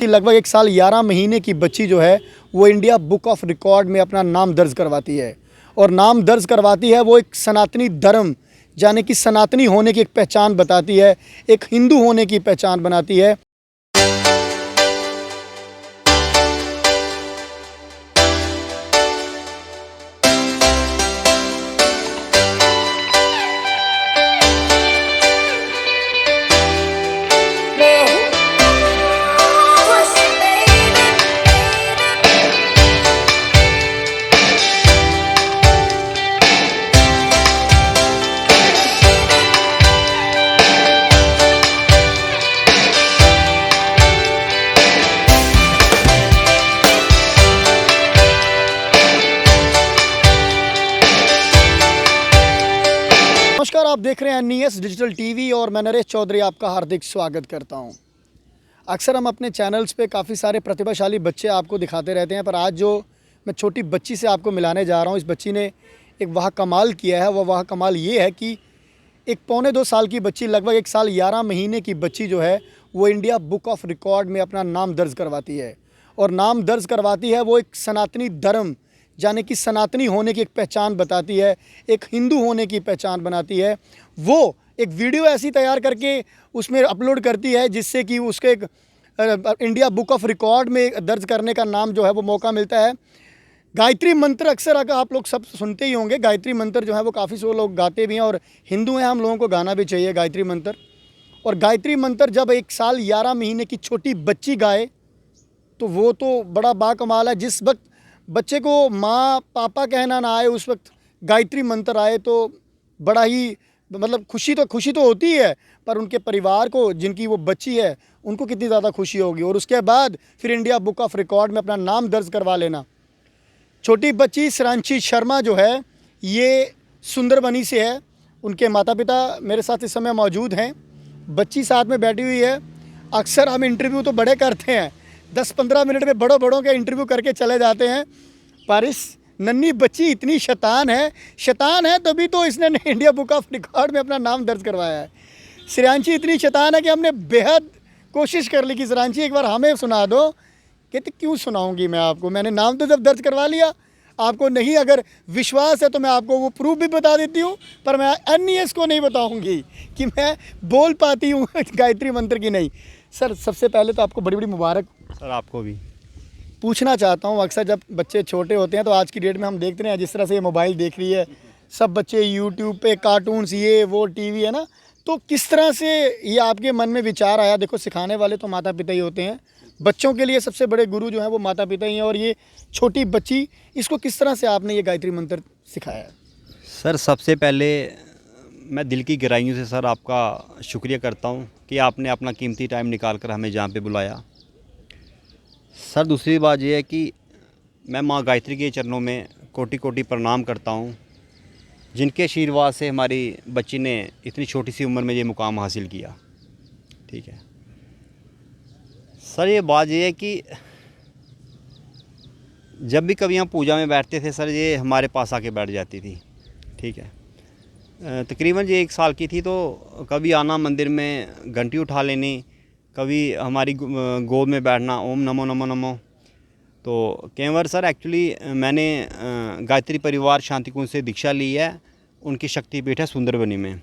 लगभग 1 साल 11 महीने की बच्ची जो है वो इंडिया बुक ऑफ रिकॉर्ड में अपना नाम दर्ज करवाती है। और नाम दर्ज करवाती है वो एक सनातनी धर्म यानी कि सनातनी होने की एक पहचान बताती है, एक हिंदू होने की पहचान बनाती है। नमस्कार, आप देख रहे हैं NES डिजिटल टीवी और मैं नरेश चौधरी आपका हार्दिक स्वागत करता हूं। अक्सर हम अपने चैनल्स पे काफ़ी सारे प्रतिभाशाली बच्चे आपको दिखाते रहते हैं, पर आज जो मैं छोटी बच्ची से आपको मिलाने जा रहा हूं, इस बच्ची ने एक वाह कमाल किया है। वह कमाल ये है कि एक 1.25 साल की बच्ची, लगभग 1 साल 11 महीने की बच्ची जो है वो इंडिया बुक ऑफ रिकॉर्ड में अपना नाम दर्ज करवाती है। और नाम दर्ज करवाती है वो एक सनातनी धर्म यानी कि सनातनी होने की एक पहचान बताती है, एक हिंदू होने की पहचान बनाती है। वो एक वीडियो ऐसी तैयार करके उसमें अपलोड करती है जिससे कि उसके एक इंडिया बुक ऑफ रिकॉर्ड में दर्ज करने का नाम जो है वो मौका मिलता है। गायत्री मंत्र अक्सर अगर आप लोग सब सुनते ही होंगे, गायत्री मंत्र जो है वो काफ़ी सो लोग गाते भी हैं और हिंदू हैं, हम लोगों को गाना भी चाहिए गायत्री मंत्र। और गायत्री मंत्र जब 1 साल 11 महीने की छोटी बच्ची गाए तो वो तो बड़ा बाकमाल है। जिस वक्त बच्चे को माँ पापा कहना ना आए, उस वक्त गायत्री मंत्र आए तो बड़ा ही मतलब खुशी तो होती है, पर उनके परिवार को, जिनकी वो बच्ची है, उनको कितनी ज़्यादा खुशी होगी। और उसके बाद फिर इंडिया बुक ऑफ रिकॉर्ड में अपना नाम दर्ज करवा लेना। छोटी बच्ची श्रांची शर्मा जो है ये सुंदरबनी से है। उनके माता पिता मेरे साथ इस समय मौजूद हैं। बच्ची साथ में बैठी हुई है। अक्सर हम इंटरव्यू तो बड़े करते हैं, 10-15 मिनट में बड़ों के इंटरव्यू करके चले जाते हैं, पर इस नन्ही बच्ची इतनी शैतान है तभी तो इसने इंडिया बुक ऑफ रिकॉर्ड में अपना नाम दर्ज करवाया है। श्रेयांशी इतनी शैतान है कि हमने बेहद कोशिश कर ली कि श्रेयांशी एक बार हमें सुना दो। कहते क्यों सुनाऊंगी मैं आपको, मैंने नाम तो जब दर्ज करवा लिया। आपको नहीं अगर विश्वास है तो मैं आपको वो प्रूफ भी बता देती हूँ, पर मैं NES को नहीं बताऊँगी कि मैं बोल पाती हूँ गायत्री मंत्र की नहीं। सर, सबसे पहले तो आपको बड़ी बड़ी मुबारक। सर, आपको भी पूछना चाहता हूँ, अक्सर जब बच्चे छोटे होते हैं तो आज की डेट में हम देखते हैं जिस तरह से ये मोबाइल देख रही है, सब बच्चे यूट्यूब पे कार्टून्स, ये वो टीवी है ना, तो किस तरह से ये आपके मन में विचार आया? देखो, सिखाने वाले तो माता पिता ही होते हैं, बच्चों के लिए सबसे बड़े गुरु जो हैं वो माता पिता ही हैं। और ये छोटी बच्ची, इसको किस तरह से आपने ये गायत्री मंत्र सिखाया है? सर, सबसे पहले मैं दिल की गहराइयों से सर आपका शुक्रिया करता हूँ कि आपने अपना कीमती टाइम निकाल कर हमें जहाँ पे बुलाया। सर, दूसरी बात यह है कि मैं माँ गायत्री के चरणों में कोटि कोटि प्रणाम करता हूँ, जिनके आशीर्वाद से हमारी बच्ची ने इतनी छोटी सी उम्र में ये मुकाम हासिल किया। ठीक है सर, ये बात ये है कि जब भी कभी हम पूजा में बैठते थे सर, ये हमारे पास आके बैठ जाती थी। ठीक है, तकरीबन ये 1 साल की थी तो कभी आना मंदिर में, घंटी उठा लेनी, कभी हमारी गोद में बैठना, ओम नमो नमो नमो। तो कई बार सर एक्चुअली मैंने गायत्री परिवार शांतिकुंज से दीक्षा ली है। उनकी शक्तिपीठ है सुंदरबनी में,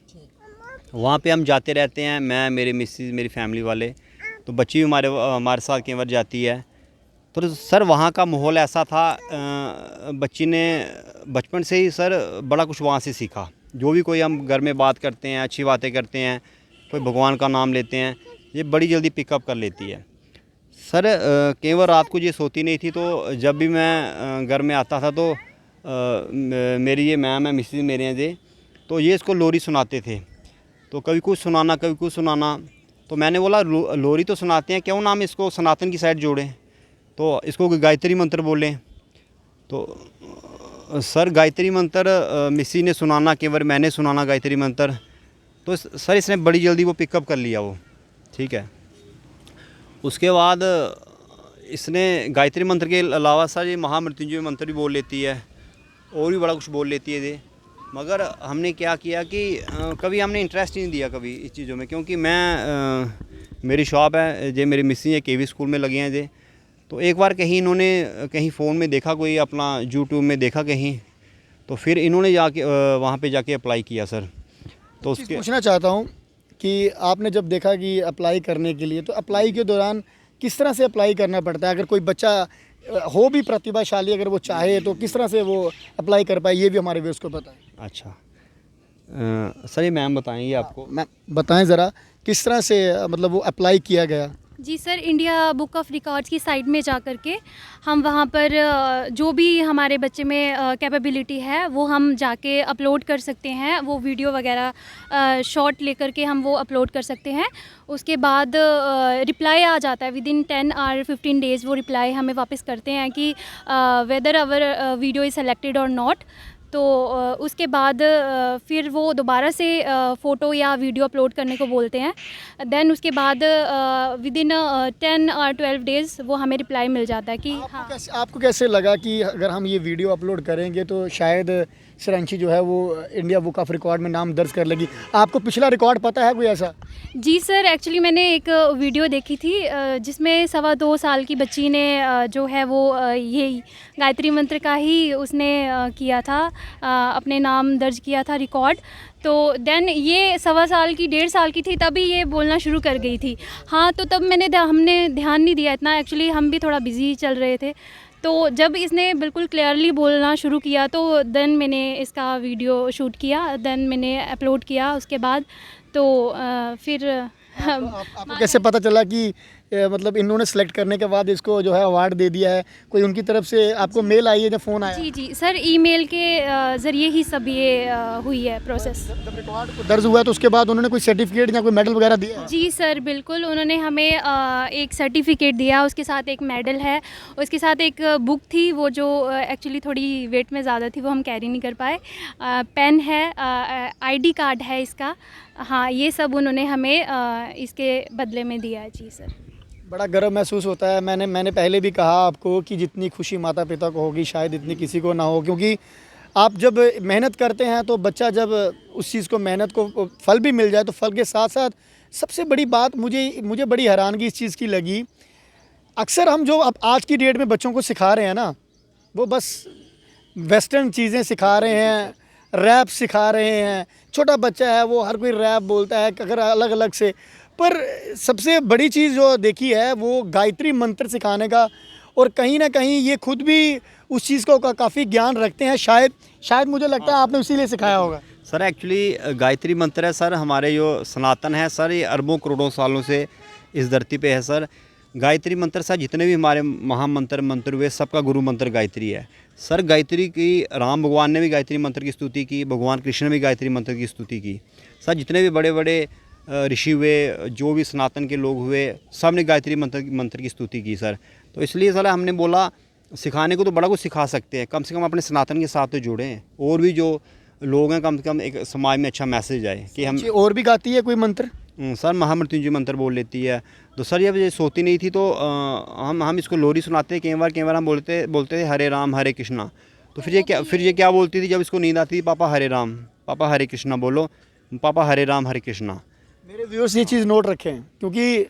वहाँ पे हम जाते रहते हैं, मैं, मेरे मिसेस, मेरी फैमिली वाले। तो बच्ची भी हमारे साथ कई बार जाती है। तो सर वहाँ का माहौल ऐसा था, बच्ची ने बचपन से ही सर बड़ा कुछ वहाँ से सीखा। जो भी कोई हम घर में बात करते हैं, अच्छी बातें करते हैं, कोई भगवान का नाम लेते हैं, ये बड़ी जल्दी पिकअप कर लेती है। सर कई बार रात को ये सोती नहीं थी, तो जब भी मैं घर में आता था तो मेरी ये मैम है, मिसेस मेरे हैं जी, तो ये इसको लोरी सुनाते थे। तो कभी कुछ सुनाना, कभी कुछ सुनाना। तो मैंने बोला लोरी तो सुनाते हैं, क्यों नाम इसको सनातन की साइड जोड़ें, तो इसको गायत्री मंत्र बोलें। तो सर गायत्री मंत्र मिसी ने सुनाना, केवल मैंने सुनाना गायत्री मंत्र, तो सर इसने बड़ी जल्दी वो पिकअप कर लिया वो। ठीक है, उसके बाद इसने गायत्री मंत्र के अलावा सर ये महामृत्युंजय मंत्र भी बोल लेती है, और भी बड़ा कुछ बोल लेती है ये। मगर हमने क्या किया कि कभी हमने इंटरेस्ट ही नहीं दिया कभी इस चीज़ों में, क्योंकि मेरी शॉप है जे, मेरी मिस्सी है केवी स्कूल में लगी हैं जे। तो एक बार कहीं इन्होंने कहीं फ़ोन में देखा, कोई अपना यूट्यूब में देखा कहीं, तो फिर इन्होंने जाके वहाँ पे जाके अप्लाई किया सर। तो चीज़ उसके पूछना चाहता हूँ कि आपने जब देखा कि अप्लाई करने के लिए, तो अप्लाई के दौरान किस तरह से अप्लाई करना पड़ता है? अगर कोई बच्चा हो भी प्रतिभाशाली, अगर वो चाहे तो किस तरह से वो अप्लाई कर पाए, ये भी हमारे व्यूअर्स को पता है। अच्छा सर, ये मैम बताएंगे आपको। मैं बताएं ज़रा किस तरह से मतलब वो अप्लाई किया गया। जी sir, India book of records की साइट में जा कर के हम वहाँ पर जो भी हमारे बच्चे में कैपेबिलिटी है वो हम जाके अपलोड कर सकते हैं। वो वीडियो वगैरह शॉट लेकर के हम वो अपलोड कर सकते हैं। उसके बाद रिप्लाई आ जाता है विदिन 10 और 15 डेज़। वो रिप्लाई हमें वापस करते हैं कि whether our video is selected और नॉट। तो उसके बाद फिर वो दोबारा से फ़ोटो या वीडियो अपलोड करने को बोलते हैं। देन उसके बाद विदिन 10 और 12 डेज़ वो हमें रिप्लाई मिल जाता है कि हाँ। आपको कैसे लगा कि अगर हम ये वीडियो अपलोड करेंगे तो शायद श्रेयांशी जो है वो इंडिया बुक ऑफ रिकॉर्ड में नाम दर्ज कर लेगी? आपको पिछला रिकॉर्ड पता है कोई ऐसा? जी सर, एक्चुअली मैंने एक वीडियो देखी थी जिसमें 2.25 साल की बच्ची ने जो है वो ये गायत्री मंत्र का ही उसने किया था, अपने नाम दर्ज किया था रिकॉर्ड। तो देन ये 1.25 साल की 1.5 साल की थी तभी ये बोलना शुरू कर गई थी। हाँ, तो तब हमने ध्यान नहीं दिया इतना, एक्चुअली हम भी थोड़ा बिजी चल रहे थे। तो जब इसने बिल्कुल क्लियरली बोलना शुरू किया तो देन मैंने इसका वीडियो शूट किया, देन मैंने अपलोड किया उसके बाद। तो फिर आपको कैसे पता चला कि मतलब इन्होंने सेलेक्ट करने के बाद इसको जो है अवार्ड दे दिया है? कोई उनकी तरफ से आपको मेल आई है या फ़ोन आया? जी जी सर, ईमेल के ज़रिए ही सब ये हुई है प्रोसेस। जब रिकॉर्ड दर्ज हुआ तो उसके बाद उन्होंने कोई सर्टिफिकेट या कोई मेडल वगैरह दिया है? जी सर, बिल्कुल। उन्होंने हमें एक सर्टिफिकेट दिया, उसके साथ एक मेडल है, उसके साथ एक बुक थी वो जो एक्चुअली थोड़ी वेट में ज़्यादा थी, वो हम कैरी नहीं कर पाए। पेन है, आईडी कार्ड है इसका। हाँ, ये सब उन्होंने हमें इसके बदले में दिया है। जी सर, बड़ा गर्व महसूस होता है। मैंने पहले भी कहा आपको कि जितनी खुशी माता पिता को होगी शायद इतनी किसी को ना हो, क्योंकि आप जब मेहनत करते हैं तो बच्चा जब उस चीज़ को, मेहनत को फल भी मिल जाए, तो फल के साथ साथ सबसे बड़ी बात मुझे बड़ी हैरानगी इस चीज़ की लगी। अक्सर हम जो अब आज की डेट में बच्चों को सिखा रहे हैं ना, वो बस वेस्टर्न चीज़ें सिखा रहे हैं, रैप सिखा रहे हैं। छोटा बच्चा है वो हर कोई रैप बोलता है अगर अलग अलग से, पर सबसे बड़ी चीज़ जो देखी है वो गायत्री मंत्र सिखाने का। और कहीं ना कहीं ये खुद भी उस चीज़ को काफ़ी ज्ञान रखते हैं। शायद मुझे लगता है आपने उसीलिए सिखाया होगा। सर एक्चुअली गायत्री मंत्र है सर, हमारे जो सनातन है सर, ये अरबों करोड़ों सालों से इस धरती पे है सर। गायत्री मंत्र सर, जितने भी हमारे मंत्र हुए सबका गुरु मंत्र गायत्री है सर। गायत्री की राम भगवान ने भी गायत्री मंत्र की स्तुति की, भगवान कृष्ण ने भी गायत्री मंत्र की स्तुति की सर। जितने भी बड़े बड़े ऋषि हुए, जो भी सनातन के लोग हुए, सब ने गायत्री मंत्र की स्तुति की सर। तो इसलिए सर हमने बोला सिखाने को तो बड़ा कुछ सिखा सकते हैं, कम से कम अपने सनातन के साथ तो जुड़ें, और भी जो लोग हैं कम से कम एक समाज में अच्छा मैसेज आए कि हम। और भी गाती है कोई मंत्र? सर महामृत्युंजय मंत्र बोल लेती है। तो सर जब ये सोती नहीं थी तो हम इसको लोरी सुनाते हैं, कई बार हम बोलते थे हरे राम हरे कृष्णा। तो फिर ये क्या बोलती थी जब इसको नींद आती थी? पापा हरे राम, पापा हरे कृष्णा बोलो, पापा हरे राम हरे कृष्णा। मेरे व्यूअर्स ये चीज़ नोट रखें, क्योंकि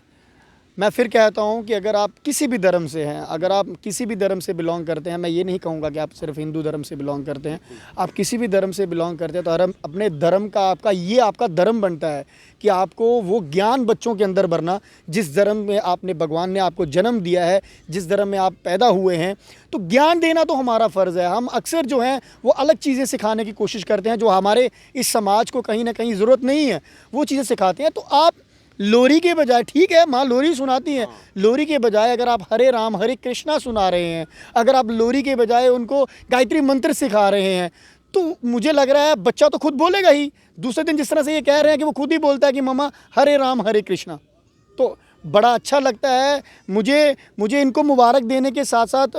मैं फिर कहता हूँ कि अगर आप किसी भी धर्म से हैं, अगर आप किसी भी धर्म से बिलोंग करते हैं, मैं ये नहीं कहूँगा कि आप सिर्फ हिंदू धर्म से बिलोंग करते हैं, आप किसी भी धर्म से बिलोंग करते हैं, तो हर अपने धर्म का आपका धर्म बनता है कि आपको वो ज्ञान बच्चों के अंदर भरना। जिस धर्म में आपने, भगवान ने आपको जन्म दिया है, जिस धर्म में आप पैदा हुए हैं, तो ज्ञान देना तो हमारा फ़र्ज़ है। हम अक्सर जो हैं वो अलग चीज़ें सिखाने की कोशिश करते हैं जो हमारे इस समाज को कहीं ना कहीं ज़रूरत नहीं है, वो चीज़ें सिखाते हैं। तो आप लोरी के बजाय, ठीक है माँ लोरी सुनाती हैं, लोरी के बजाय अगर आप हरे राम हरे कृष्णा सुना रहे हैं, अगर आप लोरी के बजाय उनको गायत्री मंत्र सिखा रहे हैं, तो मुझे लग रहा है बच्चा तो खुद बोलेगा ही। दूसरे दिन जिस तरह से ये कह रहे हैं कि वो खुद ही बोलता है कि मम्मा हरे राम हरे कृष्णा, तो बड़ा अच्छा लगता है मुझे इनको मुबारक देने के साथ साथ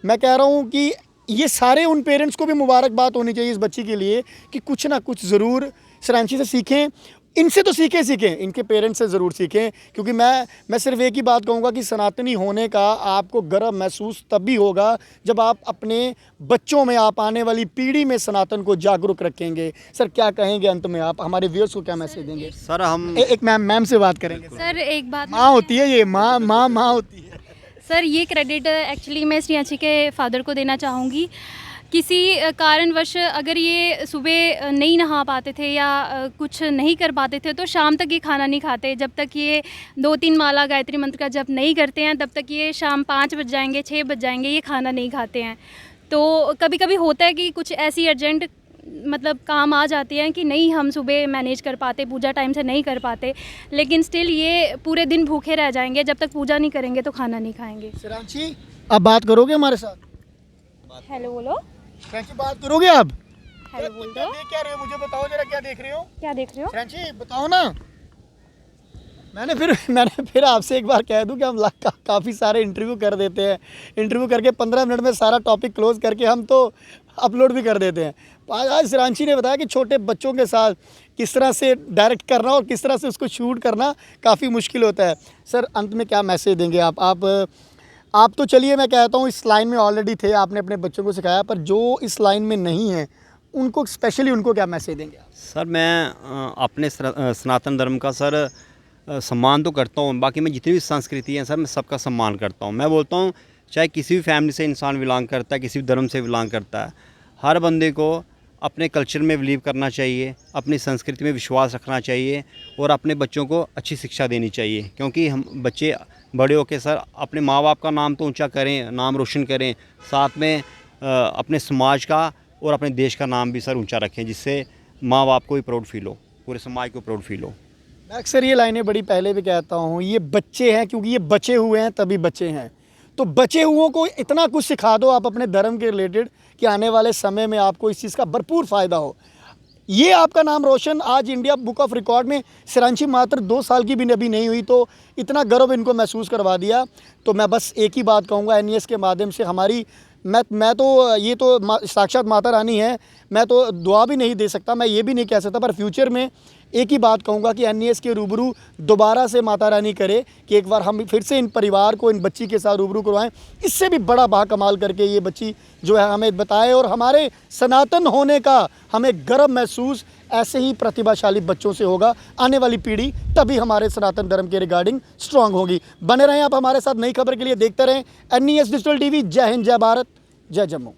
मैं कह रहा हूँ कि ये सारे उन पेरेंट्स को भी मुबारकबाद होनी चाहिए इस बच्ची के लिए कि कुछ ना कुछ ज़रूर श्रेयांशी से सीखें। इनसे तो सीखें, इनके पेरेंट्स से ज़रूर सीखें, क्योंकि मैं सिर्फ एक ही बात कहूँगा कि सनातनी होने का आपको गर्व महसूस तभी होगा जब आप अपने बच्चों में, आप आने वाली पीढ़ी में सनातन को जागरूक रखेंगे। सर क्या कहेंगे अंत में, आप हमारे व्यूअर्स को क्या मैसेज देंगे? सर हम एक मैम से बात करेंगे। सर एक बात माँ होती है ये, माँ होती है। सर ये क्रेडिट एक्चुअली मैं श्रेयांशी के फादर को देना चाहूँगी। किसी कारणवश अगर ये सुबह नहीं नहा पाते थे या कुछ नहीं कर पाते थे तो शाम तक ये खाना नहीं खाते। जब तक ये 2-3 माला गायत्री मंत्र का जप नहीं करते हैं तब तक ये शाम 5 बज जाएंगे, 6 बज जाएंगे, ये खाना नहीं खाते हैं। तो कभी कभी होता है कि कुछ ऐसी अर्जेंट मतलब काम आ जाते हैं कि नहीं हम सुबह मैनेज कर पाते, पूजा टाइम से नहीं कर पाते, लेकिन स्टिल ये पूरे दिन भूखे रह जाएंगे। जब तक पूजा नहीं करेंगे तो खाना नहीं खाएंगे। श्रेयांशी आप बात करोगे हमारे साथ? हेलो बोलो। श्रेयांशी बात करोगे आप? हेलो बोल क्या दो। देख क्या रहे हो, मुझे बताओ जरा, क्या देख रहे हो? क्या देख रहे हो? श्रेयांशी बताओ ना। मैंने फिर आपसे एक बार कह दूं कि हम काफ़ी सारे इंटरव्यू कर देते हैं, इंटरव्यू करके 15 मिनट में सारा टॉपिक क्लोज करके हम तो अपलोड भी कर देते हैं। आज श्रेयांशी ने बताया कि छोटे बच्चों के साथ किस तरह से डायरेक्ट करना और किस तरह से उसको शूट करना काफ़ी मुश्किल होता है। सर अंत में क्या मैसेज देंगे आप तो चलिए मैं कहता हूँ इस लाइन में ऑलरेडी थे, आपने अपने बच्चों को सिखाया, पर जो इस लाइन में नहीं है उनको स्पेशली उनको क्या मैसेज देंगे आप? सर मैं अपने सनातन धर्म का सर सम्मान तो करता हूँ। बाकी मैं जितनी भी संस्कृति है सर मैं सबका सम्मान करता हूँ। मैं बोलता हूँ चाहे किसी भी फैमिली से इंसान बिलोंग करता है, किसी भी धर्म से बिलोंग करता है, हर बंदे को अपने कल्चर में बिलीव करना चाहिए, अपनी संस्कृति में विश्वास रखना चाहिए और अपने बच्चों को अच्छी शिक्षा देनी चाहिए। क्योंकि हम बच्चे बड़े होकर सर अपने माँ बाप का नाम तो ऊंचा करें, नाम रोशन करें, साथ में अपने समाज का और अपने देश का नाम भी सर ऊंचा रखें, जिससे माँ बाप को भी प्राउड फील हो, पूरे समाज को प्राउड फील हो। मैं अक्सर ये लाइनें बड़ी पहले भी कहता हूँ, ये बच्चे हैं क्योंकि ये बचे हुए हैं तभी बच्चे हैं। तो बचे हुओं को इतना कुछ सिखा दो आप अपने धर्म के रिलेटेड कि आने वाले समय में आपको इस चीज़ का भरपूर फ़ायदा हो। ये आपका नाम रोशन आज इंडिया बुक ऑफ रिकॉर्ड में श्रेयांशी मात्र 2 साल की भी अभी नहीं हुई तो इतना गर्व इनको महसूस करवा दिया। तो मैं बस एक ही बात कहूँगा, एनईएस के माध्यम से हमारी मैं तो ये तो साक्षात माता रानी है, मैं तो दुआ भी नहीं दे सकता, मैं ये भी नहीं कह सकता, पर फ्यूचर में एक ही बात कहूँगा कि एनईएस के रूबरू दोबारा से माता रानी करे कि एक बार हम फिर से इन परिवार को इन बच्ची के साथ रूबरू करवाएं, इससे भी बड़ा बाकमाल करके ये बच्ची जो है हमें बताए और हमारे सनातन होने का हमें गर्व महसूस ऐसे ही प्रतिभाशाली बच्चों से होगा। आने वाली पीढ़ी तभी हमारे सनातन धर्म के रिगार्डिंग स्ट्रांग होगी। बने रहें आप हमारे साथ नई खबर के लिए, देखते रहें एनईएस डिजिटल टीवी। जय हिंद, जय भारत, जय जम्मू।